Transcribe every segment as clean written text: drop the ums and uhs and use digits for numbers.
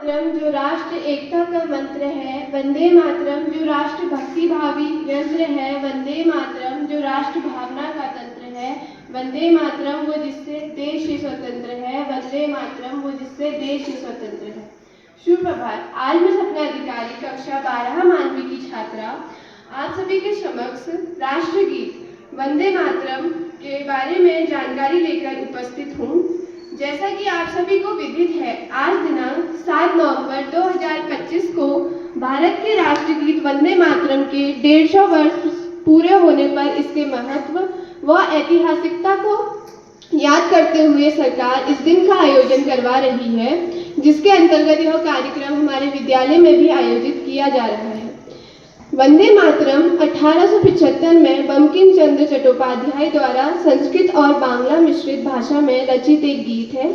मातरम जो राष्ट्र एकता का मंत्र है, वंदे मातरम जो राष्ट्र भक्ति भावी यंत्र है, वंदे मातरम जो राष्ट्र भावना का तंत्र है, वंदे मातरम वो जिससे देश ही स्वतंत्र है, वंदे मातरम वो जिससे देश ही स्वतंत्र है। शुभ प्रभात। आज मैं सपना अधिकारी कक्षा 12 मानवी की छात्रा आप सभी के समक्ष राष्ट्रगीत वंदे मातरम के बारे में जानकारी लेकर उपस्थित हूँ। जैसा कि आप सभी को विदित है, आज दिनांक 7 नवंबर 2025 को भारत के राष्ट्रगीत वंदे मातरम के 150 वर्ष पूरे होने पर इसके महत्व व ऐतिहासिकता को याद करते हुए सरकार इस दिन का आयोजन करवा रही है, जिसके अंतर्गत यह कार्यक्रम हमारे विद्यालय में भी आयोजित किया जा रहा है। वंदे मातरम 1875 में बंकिम चंद्र चट्टोपाध्याय द्वारा संस्कृत और बांग्ला मिश्रित भाषा में रचित एक गीत है,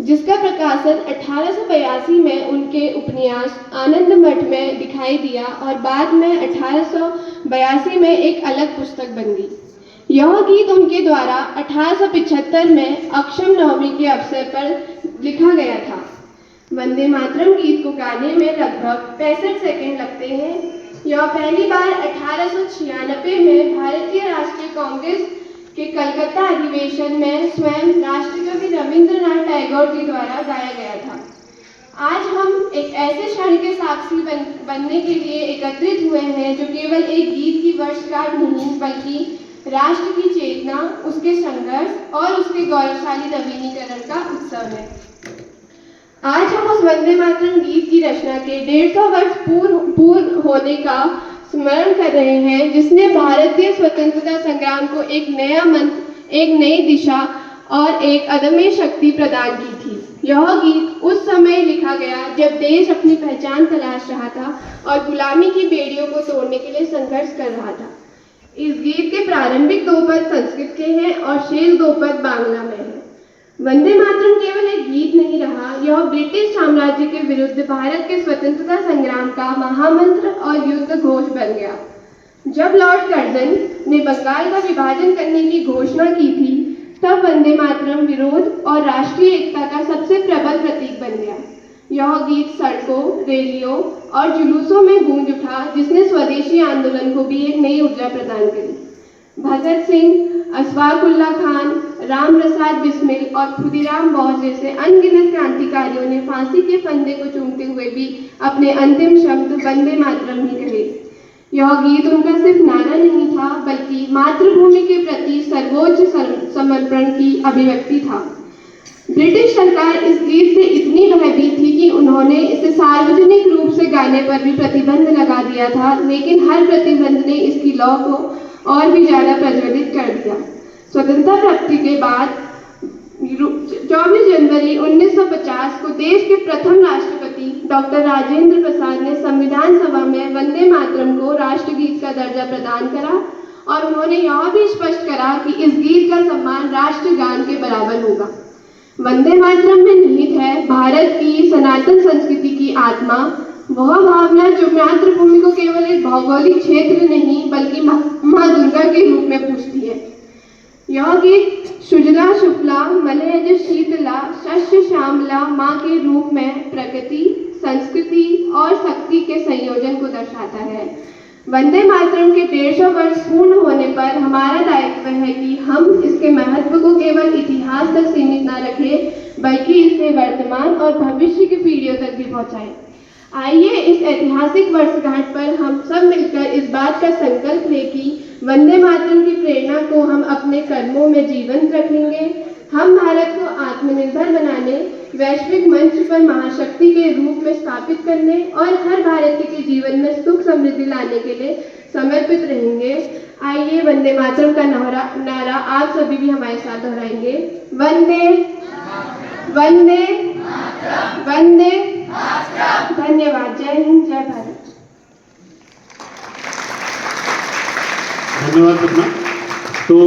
जिसका प्रकाशन 1882 में उनके उपन्यास आनंद मठ में दिखाई दिया और बाद में 1882 में एक अलग पुस्तक बन गई। यह गीत उनके द्वारा 1875 में अक्षम नवमी के अवसर पर लिखा गया था। वंदे मातरम गीत को गाने में लगभग 65 सेकंड लगते हैं। यह पहली बार 1896 में भारतीय राष्ट्रीय कांग्रेस के कलकत्ता अधिवेशन में स्वयं राष्ट्रकवि रविंद्रनाथ टैगोर जी द्वारा गाया गया था। आज हम एक ऐसे क्षण के साक्षी बनने के लिए एकत्रित हुए हैं, जो केवल एक गीत की वर्षगांठ नहीं बल्कि राष्ट्र की चेतना, उसके संघर्ष और उसके गौरवशाली नवीनीकरण का उत्सव है। आज हम उस वंदे मातरम गीत की रचना के 150 वर्ष पूर्ण होने का स्मरण कर रहे हैं, जिसने भारतीय स्वतंत्रता संग्राम को एक नया मंत्र, एक नई दिशा और एक अदम्य शक्ति प्रदान की थी। यह गीत उस समय लिखा गया जब देश अपनी पहचान तलाश रहा था और गुलामी की बेड़ियों को तोड़ने के लिए संघर्ष कर रहा था। इस गीत के प्रारंभिक 2 पद संस्कृत के हैं और शेष 2 पद बांग्ला में हैं। वंदे मातरम केवल एक गीत नहीं रहा, यह ब्रिटिश साम्राज्य के विरुद्ध भारत के स्वतंत्रता संग्राम का महामंत्र और युद्ध घोष बन गया। जब लॉर्ड कर्जन ने बंगाल का विभाजन करने की घोषणा की थी, तब वंदे मातरम विरोध और राष्ट्रीय एकता का सबसे प्रबल प्रतीक बन गया। यह गीत सड़कों, रैलियों और जुलूसों में गूंज उठा, जिसने स्वदेशी आंदोलन को भी एक नई ऊर्जा प्रदान करी। भगत सिंह, अशफाक उल्लाह खान, राम प्रसाद बिस्मिल और खुदीराम बोस जैसे अनगिनत क्रांतिकारियों ने फांसी के फंदे को चूमते हुए भी अपने अंतिम शब्द वंदे मातरम ही कहे। यह गीत उनका सिर्फ नारा नहीं था, बल्कि मातृभूमि के प्रति सर्वोच्च समर्पण की अभिव्यक्ति था। ब्रिटिश सरकार इस गीत से इतनी भयभीत थी कि उन्होंने इसे सार्वजनिक रूप से गाने पर भी प्रतिबंध लगा दिया था, लेकिन हर प्रतिबंध ने इसकी लौ को और भी ज्यादा प्रज्वलित कर दिया। स्वतंत्रता प्राप्ति के बाद 24 जनवरी 1950 को देश के प्रथम राष्ट्रपति डॉक्टर राजेंद्र प्रसाद ने संविधान सभा में वंदे मातरम को राष्ट्रगीत का दर्जा प्रदान करा और उन्होंने यह भी स्पष्ट करा कि इस गीत का सम्मान राष्ट्रगान के बराबर होगा। वंदे मातरम में निहित है भारत की सनातन संस्कृति की आत्मा, वह भावना जो मातृभूमि को केवल एक भौगोलिक क्षेत्र नहीं बल्कि माँ दुर्गा के रूप में पूजती है। यह गीत सुजला शुक्ला मलयज शीतला शस्य श्यामला माँ के रूप में प्रकृति, संस्कृति और शक्ति के संयोजन को दर्शाता है। वंदे मातरम के 150 वर्ष पूर्ण होने पर हमारा दायित्व है कि हम इसके महत्व को केवल इतिहास तक सीमित न रखें, बल्कि इसे वर्तमान और भविष्य की पीढ़ियों तक भी पहुँचाएं। आइए इस ऐतिहासिक वर्षगांठ पर हम सब मिलकर इस बात का संकल्प लें कि वंदे मातरम की प्रेरणा को हम अपने कर्मों में जीवंत रखेंगे। हम भारत को आत्मनिर्भर बनाने, वैश्विक मंच पर महाशक्ति के रूप में स्थापित करने और हर भारतीय के जीवन में सुख समृद्धि लाने के लिए समर्पित रहेंगे। आइए वंदे मातरम का नारा आप सभी भी हमारे साथ दोहराएंगे। वंदे वंदे वंदे। धन्यवाद। जय हिंद, जय भारत। धन्यवाद सपना। तो